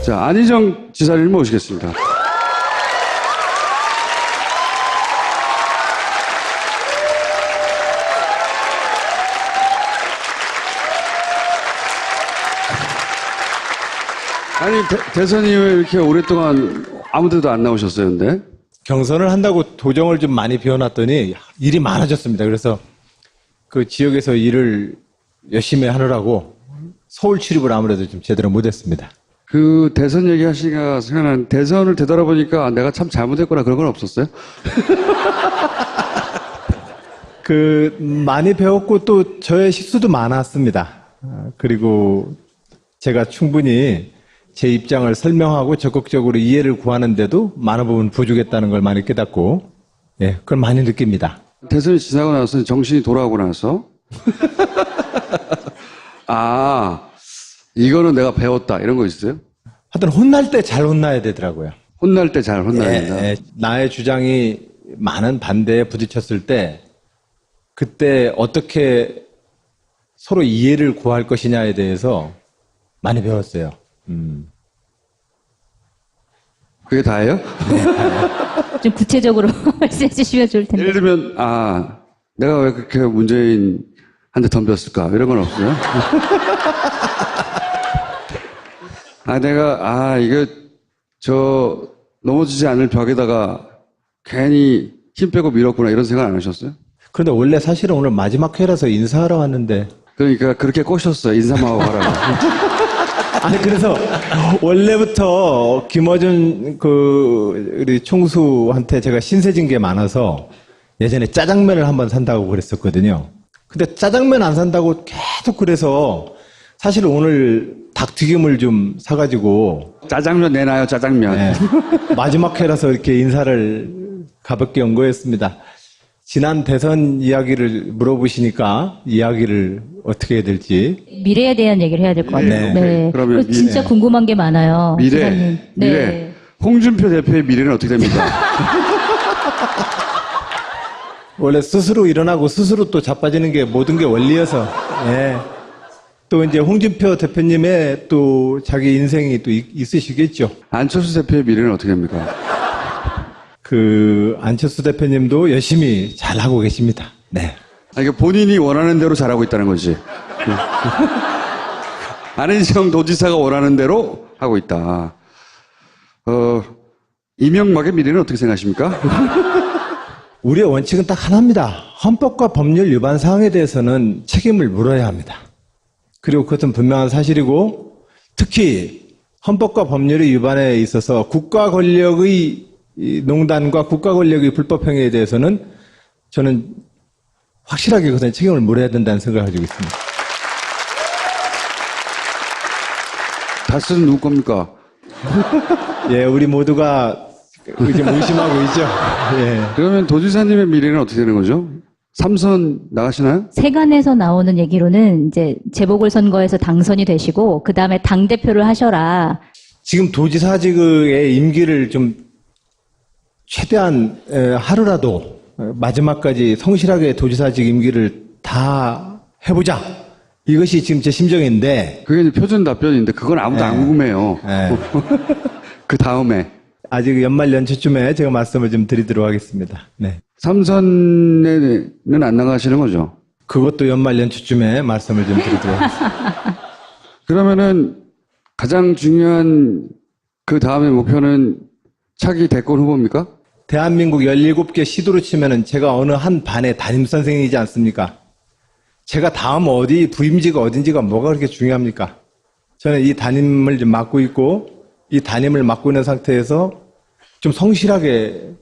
자, 안희정 지사를 모시겠습니다. 아니, 대선 이후에 이렇게 오랫동안 아무 데도 안 나오셨어요, 근데? 경선을 한다고 도정을 좀 많이 비워놨더니 일이 많아졌습니다. 그래서 그 지역에서 일을 열심히 하느라고 서울 출입을 아무래도 좀 제대로 못했습니다. 그 대선 얘기하시니까 생각나는 대선을 되돌아보니까 아, 내가 참 잘못했구나 그런 건 없었어요? 많이 배웠고 또 저의 실수도 많았습니다. 그리고 제가 충분히 제 입장을 설명하고 적극적으로 이해를 구하는데도 많은 부분 부족했다는 걸 많이 깨닫고, 예, 그걸 많이 느낍니다. 대선이 지나고 나서 정신이 돌아오고 나서 아, 이거는 내가 배웠다 이런 거 있어요? 하여튼 혼날 때 잘 혼나야 되더라고요. 혼날 때 잘 혼나야 된다. 예, 나의 주장이 많은 반대에 부딪혔을 때 그때 어떻게 서로 이해를 구할 것이냐에 대해서 많이 배웠어요. 그게 다예요? 좀 구체적으로 말씀해 주시면 좋을 텐데. 예를 들면 아, 내가 왜 그렇게 문재인한테 덤볐을까 이런 건 없어요? 이거 넘어지지 않을 벽에다가 괜히 힘 빼고 밀었구나 이런 생각 안 하셨어요? 그런데 원래 사실은 오늘 마지막 회라서 인사하러 왔는데. 그러니까 그렇게 꼬셨어요. 인사만 하고 가라고. 아니, 그래서 원래부터 김어준 우리 총수한테 제가 신세진 게 많아서 예전에 짜장면을 한번 산다고 그랬었거든요. 근데 짜장면 안 산다고 계속 그래서 사실 오늘 닭튀김을 좀 사가지고 짜장면 내놔요, 짜장면. 네, 마지막 회라서 이렇게 인사를 가볍게 연 거였습니다. 지난 대선 이야기를 물어보시니까 이야기를 어떻게 해야 될지. 미래에 대한 얘기를 해야 될 것 같아요. 네. 그러면 그리고 진짜 궁금한 게 많아요. 지사님. 미래. 홍준표 대표의 미래는 어떻게 됩니까? 원래 스스로 일어나고 스스로 또 자빠지는 게 모든 게 원리여서, 예. 또 이제 홍준표 대표님의 또 자기 인생이 또 있으시겠죠. 안철수 대표의 미래는 어떻게 됩니까? 안철수 대표님도 열심히 잘하고 계십니다. 네. 그러니까 본인이 원하는 대로 잘하고 있다는 거지. 안희정 도지사가 원하는 대로 하고 있다. 이명박의 미래는 어떻게 생각하십니까? 우리의 원칙은 딱 하나입니다. 헌법과 법률 위반 사항에 대해서는 책임을 물어야 합니다. 그리고 그것은 분명한 사실이고, 특히 헌법과 법률의 위반에 있어서 국가 권력의 농단과 국가 권력의 불법 행위에 대해서는 저는 확실하게 그것은 책임을 물어야 된다는 생각을 가지고 있습니다. 다스는 누구 겁니까? 예, 우리 모두가 이제 의심하고 있죠. 예. 그러면 도지사님의 미래는 어떻게 되는 거죠? 3선 나가시나요? 세간에서 나오는 얘기로는 이제 재보궐선거에서 당선이 되시고 그 다음에 당 대표를 하셔라. 지금 도지사직의 임기를 좀 최대한 하루라도 마지막까지 성실하게 도지사직 임기를 다 해보자. 이것이 지금 제 심정인데. 그게 이제 표준 답변인데 그건 아무도 안 궁금해요. 그 다음에. 아직 연말 연초쯤에 제가 말씀을 좀 드리도록 하겠습니다. 네. 3선에는 안 나가시는 거죠? 그것도 연말 연초쯤에 말씀을 좀 드리도록 하겠습니다. 그러면은 가장 중요한 그 다음의 목표는 차기 대권 후보입니까? 대한민국 17개 시도로 치면은 제가 어느 한 반의 담임선생이지 않습니까? 제가 다음 부임지가 어딘지가 뭐가 그렇게 중요합니까? 저는 이 담임을 좀 맡고 있고, 이 담임을 맡고 있는 상태에서 좀 성실하게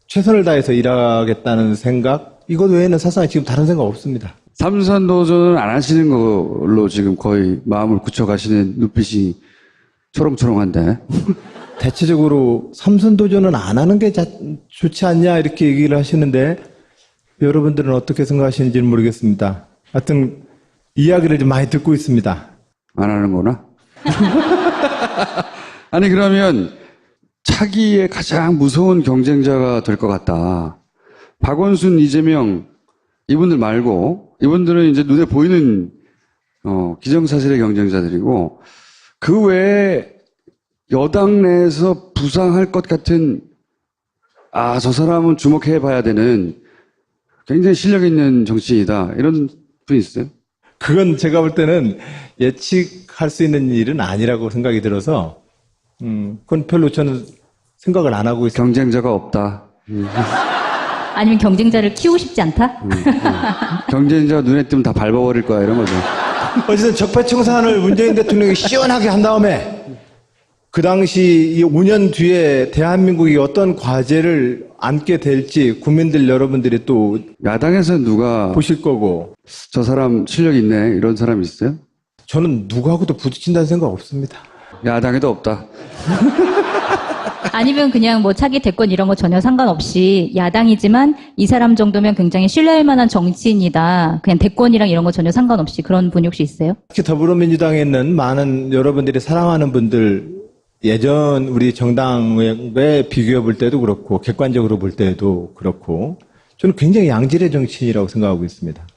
최선을 다해서 일하겠다는 생각, 이것 외에는 사실상 지금 다른 생각 없습니다. 3선 도전은 안 하시는 걸로 지금 거의 마음을 굳혀가시는 눈빛이 초롱초롱한데. 대체적으로 삼선 도전은 안 하는 게 좋지 않냐 이렇게 얘기를 하시는데 여러분들은 어떻게 생각하시는지는 모르겠습니다. 하여튼 이야기를 좀 많이 듣고 있습니다. 안 하는구나. 아니 그러면 차기의 가장 무서운 경쟁자가 될 것 같다. 박원순, 이재명 이분들 말고 이분들은 이제 눈에 보이는 기정사실의 경쟁자들이고 그 외에 여당 내에서 부상할 것 같은, 저 사람은 주목해 봐야 되는 굉장히 실력 있는 정치인이다. 이런 분 있어요? 그건 제가 볼 때는 예측할 수 있는 일은 아니라고 생각이 들어서, 그건 별로 저는 생각을 안 하고 있어요. 경쟁자가 없다. 아니면 경쟁자를 키우고 싶지 않다? 경쟁자 눈에 띄면 다 밟아버릴 거야. 이런 거죠. 어쨌든 적폐청산을 문재인 대통령이 시원하게 한 다음에 그 당시 이 5년 뒤에 대한민국이 어떤 과제를 안게 될지 국민들 여러분들이 또 야당에서 누가 보실 거고, 저 사람 실력 있네. 이런 사람 있어요? 저는 누구하고도 부딪힌다는 생각 없습니다. 야당에도 없다. 아니면 그냥 뭐 차기 대권 이런 거 전혀 상관없이 야당이지만 이 사람 정도면 굉장히 신뢰할 만한 정치인이다. 그냥 대권이랑 이런 거 전혀 상관없이 그런 분이 혹시 있어요? 특히 더불어민주당에 있는 많은 여러분들이 사랑하는 분들, 예전 우리 정당에 비교해 볼 때도 그렇고 객관적으로 볼 때도 그렇고 저는 굉장히 양질의 정치인이라고 생각하고 있습니다.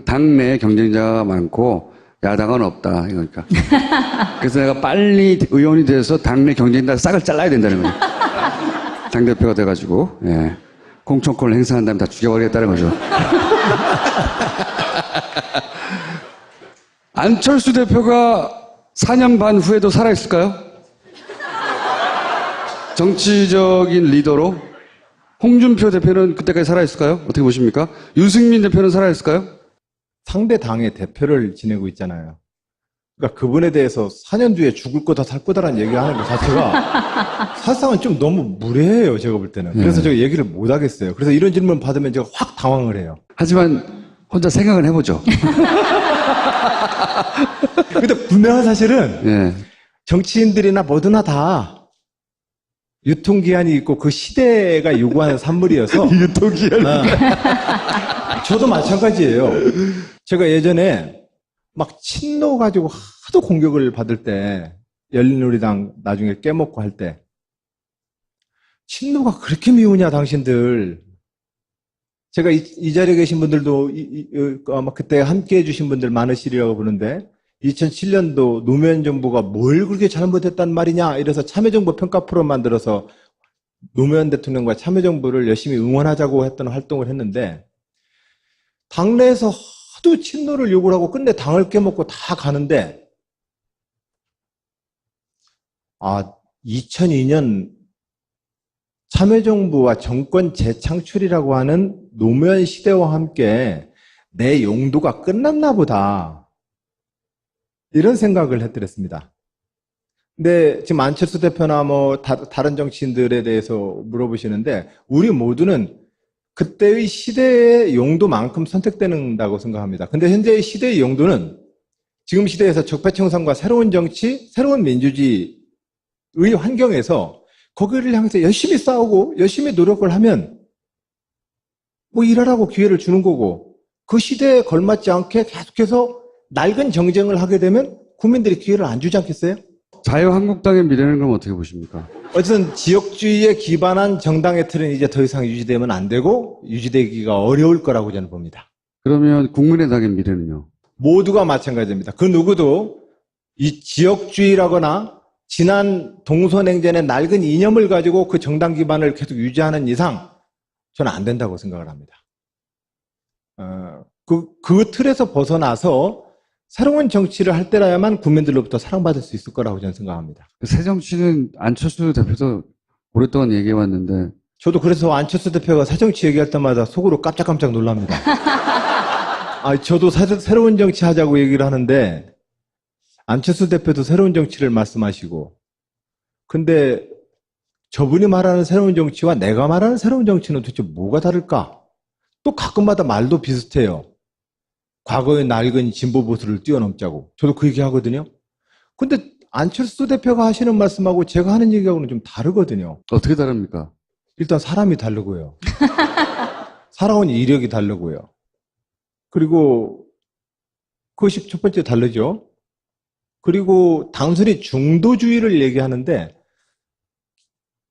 당내 경쟁자가 많고 야당은 없다. 이거니까. 그래서 내가 빨리 의원이 돼서 당내 경쟁자 싹을 잘라야 된다는 거죠. 당대표가 돼가지고, 예. 공천권을 행사한 다음에 다 죽여버리겠다는 거죠. 안철수 대표가 4년 반 후에도 살아있을까요? 정치적인 리더로? 홍준표 대표는 그때까지 살아있을까요? 어떻게 보십니까? 유승민 대표는 살아있을까요? 상대 당의 대표를 지내고 있잖아요. 그러니까 그분에 대해서 4년 뒤에 죽을 거다 살 거다라는 얘기를 하는 것 자체가 사실상은 좀 너무 무례해요, 제가 볼 때는. 그래서 제가 얘기를 못 하겠어요. 그래서 이런 질문 받으면 제가 확 당황을 해요. 하지만 혼자 생각을 해보죠. 근데 분명한 사실은 예. 정치인들이나 뭐드나 다 유통기한이 있고 그 시대가 요구하는 산물이어서 유통기한. 저도 마찬가지예요. 제가 예전에 막 친노 가지고 하도 공격을 받을 때 열린우리당 나중에 깨먹고 할 때 친노가 그렇게 미우냐 당신들. 제가 이 자리에 계신 분들도 아마 그때 함께 해주신 분들 많으시리라고 보는데 2007년도 노무현 정부가 뭘 그렇게 잘못했단 말이냐 이래서 참여정부 평가 프로 만들어서 노무현 대통령과 참여정부를 열심히 응원하자고 했던 활동을 했는데 당내에서 하도 친노를 요구를 하고 끝내 당을 깨먹고 다 가는데 2002년 참여정부와 정권 재창출이라고 하는 노무현 시대와 함께 내 용도가 끝났나 보다 이런 생각을 했더랬습니다. 근데 지금 안철수 대표나 뭐 다른 정치인들에 대해서 물어보시는데 우리 모두는 그때의 시대의 용도만큼 선택된다고 생각합니다. 근데 현재의 시대의 용도는 지금 시대에서 적폐청산과 새로운 정치, 새로운 민주주의의 환경에서 거기를 향해서 열심히 싸우고 열심히 노력을 하면 뭐 일하라고 기회를 주는 거고 그 시대에 걸맞지 않게 계속해서 낡은 정쟁을 하게 되면 국민들이 기회를 안 주지 않겠어요? 자유한국당의 미래는 그럼 어떻게 보십니까? 어쨌든 지역주의에 기반한 정당의 틀은 이제 더 이상 유지되면 안 되고 유지되기가 어려울 거라고 저는 봅니다. 그러면 국민의당의 미래는요? 모두가 마찬가지입니다. 그 누구도 이 지역주의라거나 지난 동서냉전의 낡은 이념을 가지고 그 정당 기반을 계속 유지하는 이상 저는 안 된다고 생각을 합니다. 그 틀에서 벗어나서 새로운 정치를 할 때라야만 국민들로부터 사랑받을 수 있을 거라고 저는 생각합니다. 새정치는 안철수 대표도 오랫동안 얘기해왔는데 저도 그래서 안철수 대표가 새정치 얘기할 때마다 속으로 깜짝깜짝 놀랍니다. 저도 새로운 정치 하자고 얘기를 하는데 안철수 대표도 새로운 정치를 말씀하시고 근데 저분이 말하는 새로운 정치와 내가 말하는 새로운 정치는 도대체 뭐가 다를까? 또 가끔마다 말도 비슷해요. 과거의 낡은 진보 보수를 뛰어넘자고. 저도 그 얘기 하거든요. 근데 안철수 대표가 하시는 말씀하고 제가 하는 얘기하고는 좀 다르거든요. 어떻게 다릅니까? 일단 사람이 다르고요. 살아온 이력이 다르고요. 그리고 그것이 첫 번째 다르죠. 그리고 단순히 중도주의를 얘기하는데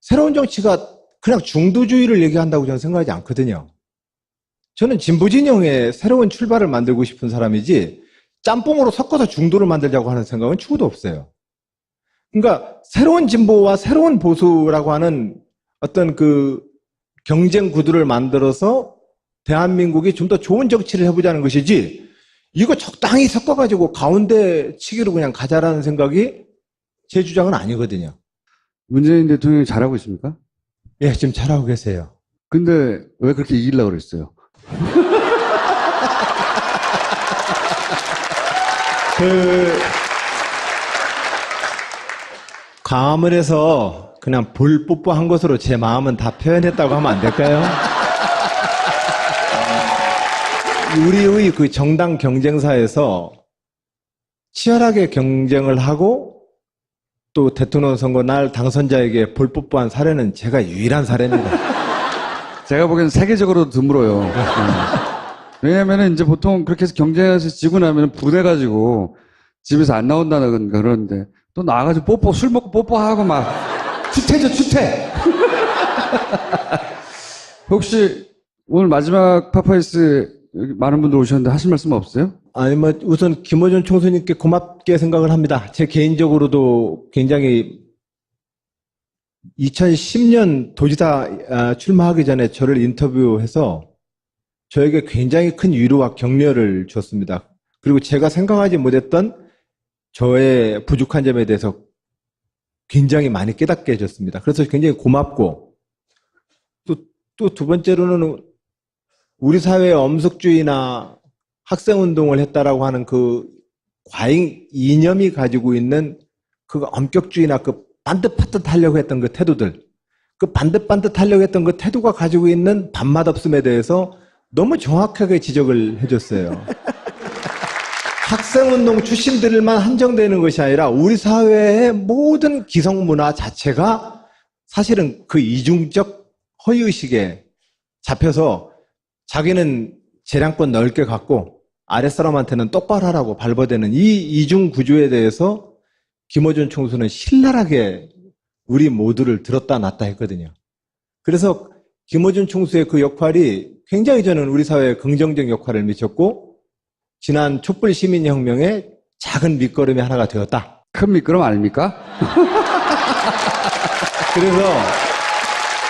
새로운 정치가 그냥 중도주의를 얘기한다고 저는 생각하지 않거든요. 저는 진보진영의 새로운 출발을 만들고 싶은 사람이지 짬뽕으로 섞어서 중도를 만들자고 하는 생각은 추구도 없어요. 그러니까 새로운 진보와 새로운 보수라고 하는 어떤 그 경쟁 구도를 만들어서 대한민국이 좀 더 좋은 정치를 해보자는 것이지, 이거 적당히 섞어가지고 가운데 치기로 그냥 가자라는 생각이 제 주장은 아니거든요. 문재인 대통령이 잘하고 있습니까? 예, 지금 잘하고 계세요. 근데 왜 그렇게 이기려고 그랬어요? 감을 해서 그냥 볼 뽀뽀한 것으로 제 마음은 다 표현했다고 하면 안 될까요? 우리의 그 정당 경쟁사에서 치열하게 경쟁을 하고 또 대통령 선거 날 당선자에게 볼 뽀뽀한 사례는 제가 유일한 사례입니다. 제가 보기엔 세계적으로 드물어요. 왜냐면은 이제 보통 그렇게 해서 경쟁에서 지고 나면 분해가지고 집에서 안 나온다는 그러는데 또 나와가지고 술 먹고 뽀뽀하고 막 추태죠, 추태. 혹시 오늘 마지막 파파이스 많은 분들 오셨는데 하실 말씀 없어요? 아니, 뭐, 우선 김어준 총수님께 고맙게 생각을 합니다. 제 개인적으로도 굉장히 2010년 도지사 출마하기 전에 저를 인터뷰해서 저에게 굉장히 큰 위로와 격려를 줬습니다. 그리고 제가 생각하지 못했던 저의 부족한 점에 대해서 굉장히 많이 깨닫게 해줬습니다. 그래서 굉장히 고맙고, 또 두 번째로는 우리 사회의 엄숙주의나 학생운동을 했다라고 하는 그 과잉 이념이 가지고 있는 그 엄격주의나 그 반듯반듯 하려고 했던 그 태도들, 그 반듯반듯 하려고 했던 그 태도가 가지고 있는 밥맛없음에 대해서 너무 정확하게 지적을 해줬어요. 학생운동 출신들만 한정되는 것이 아니라 우리 사회의 모든 기성문화 자체가 사실은 그 이중적 허위의식에 잡혀서 자기는 재량권 넓게 갖고 아랫사람한테는 똑바로 하라고 발버대는 이 이중 구조에 대해서 김어준 총수는 신랄하게 우리 모두를 들었다 놨다 했거든요. 그래서 김어준 총수의 그 역할이 굉장히 저는 우리 사회에 긍정적 역할을 미쳤고 지난 촛불 시민혁명의 작은 밑거름이 하나가 되었다. 큰 미끄럼 아닙니까? 그래서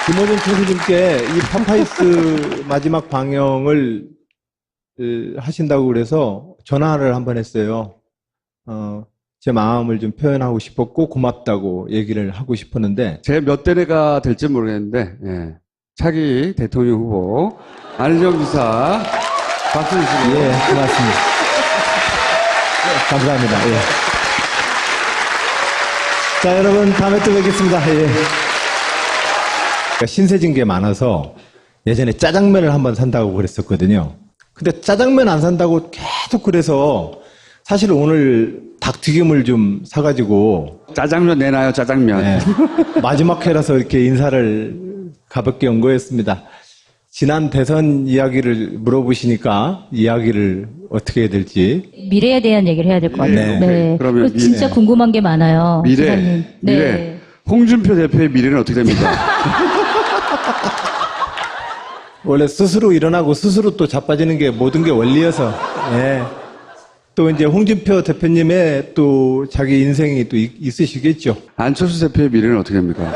김어준 총수님께 이 파파이스 마지막 방영을 하신다고 그래서 전화를 한번 했어요. 제 마음을 좀 표현하고 싶었고 고맙다고 얘기를 하고 싶었는데 제 몇 대가 될지 모르겠는데 예. 차기 대통령 후보 안희정 지사 박수 주시고요. 예, 고맙습니다. 감사합니다. 예. 자, 여러분 다음에 또 뵙겠습니다. 예. 신세진 게 많아서 예전에 짜장면을 한번 산다고 그랬었거든요. 근데 짜장면 안 산다고 계속 그래서 사실 오늘 닭튀김을 좀 사가지고 짜장면 내놔요, 짜장면. 예, 마지막 회라서 이렇게 인사를 가볍게 온 거였습니다. 지난 대선 이야기를 물어보시니까 이야기를 어떻게 해야 될지. 미래에 대한 얘기를 해야 될 것 같아요. 네. 네. 그러면 그리고 진짜 미래. 궁금한 게 많아요. 지사님. 네. 미래. 홍준표 대표의 미래는 어떻게 됩니까? 원래 스스로 일어나고 스스로 또 자빠지는 게 모든 게 원리여서, 예. 또 이제 홍준표 대표님의 또 자기 인생이 또 있으시겠죠. 안철수 대표의 미래는 어떻게 됩니까?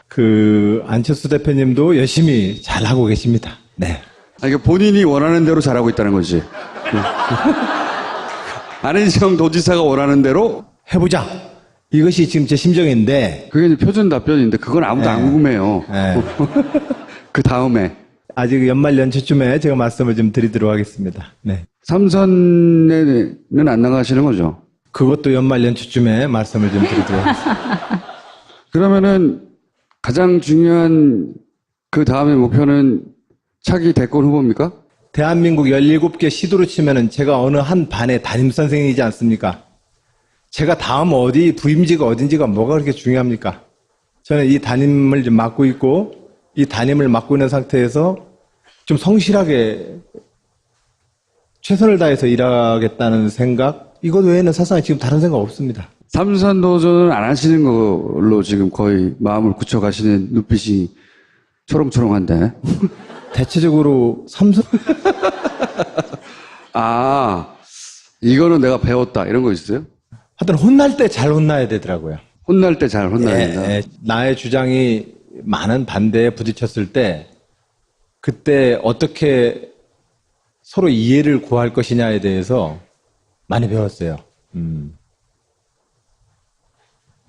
그 안철수 대표님도 열심히 잘하고 계십니다. 네. 이게 본인이 원하는 대로 잘하고 있다는 거지. 안희정 도지사가 원하는 대로 해보자. 이것이 지금 제 심정인데, 그게 이제 표준 답변인데 그건 아무도 안 궁금해요. 예. 그 다음에 아직 연말 연초쯤에 제가 말씀을 좀 드리도록 하겠습니다. 네. 삼선에는 안 나가시는 거죠? 그것도 연말 연초쯤에 말씀을 좀 드리도록 하겠습니다. 그러면은 가장 중요한 그 다음의 목표는 차기 대권 후보입니까? 대한민국 17개 시도로 치면은 제가 어느 한 반의 담임선생이지 않습니까? 제가 다음 어디, 부임지가 어딘지가 뭐가 그렇게 중요합니까? 저는 이 담임을 좀 맡고 있고, 이 담임을 맡고 있는 상태에서 좀 성실하게 최선을 다해서 일하겠다는 생각, 이것 외에는 사실상 지금 다른 생각 없습니다. 삼선 도전은 안 하시는 걸로 지금 거의 마음을 굳혀가시는 눈빛이 초롱초롱한데. 대체적으로 삼선, 아, 이거는 내가 배웠다. 이런 거 있어요? 하여튼 혼날 때 잘 혼나야 되더라고요. 혼날 때 잘 혼나야 된다. 나의 주장이 많은 반대에 부딪혔을 때 그때 어떻게 서로 이해를 구할 것이냐에 대해서 많이 배웠어요.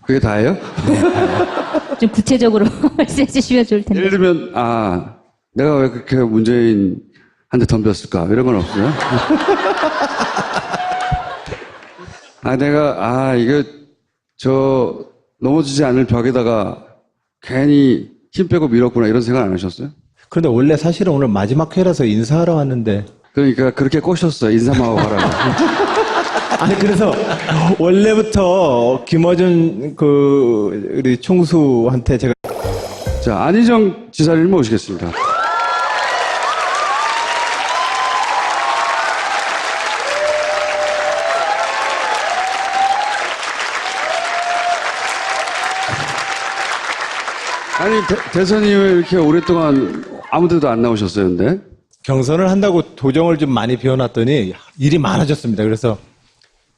그게 다예요? 좀 구체적으로 말씀해 주시면 좋을 텐데. 예를 들면, 아, 내가 왜 그렇게 문재인한테 덤볐을까? 이런 건 없어요? 이거, 넘어지지 않을 벽에다가 괜히 힘 빼고 밀었구나, 이런 생각 안 하셨어요? 그런데 원래 사실은 오늘 마지막 회라서 인사하러 왔는데 그러니까 그렇게 꼬셨어요. 인사만 하고 가라고. 아니 그래서 원래부터 김어준 우리 총수한테 제가 자, 안희정 지사를 모시겠습니다. 아니, 대선 이후에 이렇게 오랫동안 아무 데도 안 나오셨어요, 근데? 경선을 한다고 도정을 좀 많이 비워놨더니 일이 많아졌습니다. 그래서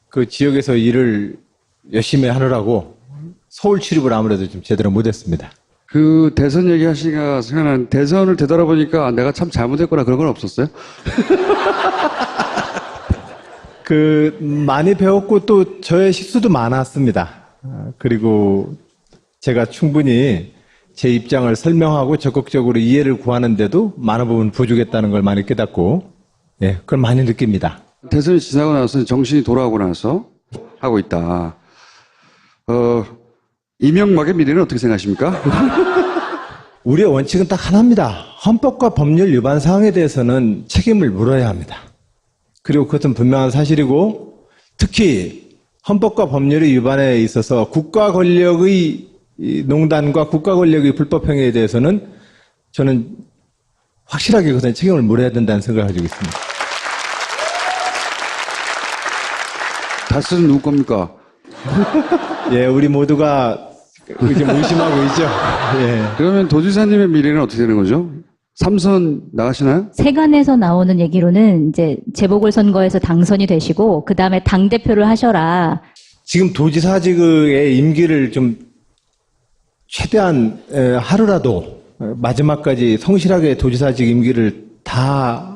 그 지역에서 일을 열심히 하느라고 서울 출입을 아무래도 좀 제대로 못했습니다. 그 대선 얘기하시니까 생각나는 대선을 되돌아보니까 내가 참 잘못했구나 그런 건 없었어요? 많이 배웠고 또 저의 실수도 많았습니다. 그리고 제가 충분히 제 입장을 설명하고 적극적으로 이해를 구하는데도 많은 부분 부족했다는 걸 많이 깨닫고, 예, 그걸 많이 느낍니다. 대선이 지나고 나서 정신이 돌아오고 나서 하고 있다. 이명박의 미래는 어떻게 생각하십니까? 우리의 원칙은 딱 하나입니다. 헌법과 법률 위반 사항에 대해서는 책임을 물어야 합니다. 그리고 그것은 분명한 사실이고, 특히 헌법과 법률의 위반에 있어서 국가 권력의 농단과 국가 권력의 불법 행위에 대해서는 저는 확실하게 그것은 책임을 물어야 된다는 생각을 가지고 있습니다. 다스는 누구 겁니까? 예, 우리 모두가 지금 의심하고 있죠. 예. 그러면 도지사님의 미래는 어떻게 되는 거죠? 3선 나가시나요? 세간에서 나오는 얘기로는 이제 재보궐선거에서 당선이 되시고 그 다음에 당 대표를 하셔라. 지금 도지사직의 임기를 좀 최대한 하루라도 마지막까지 성실하게 도지사직 임기를 다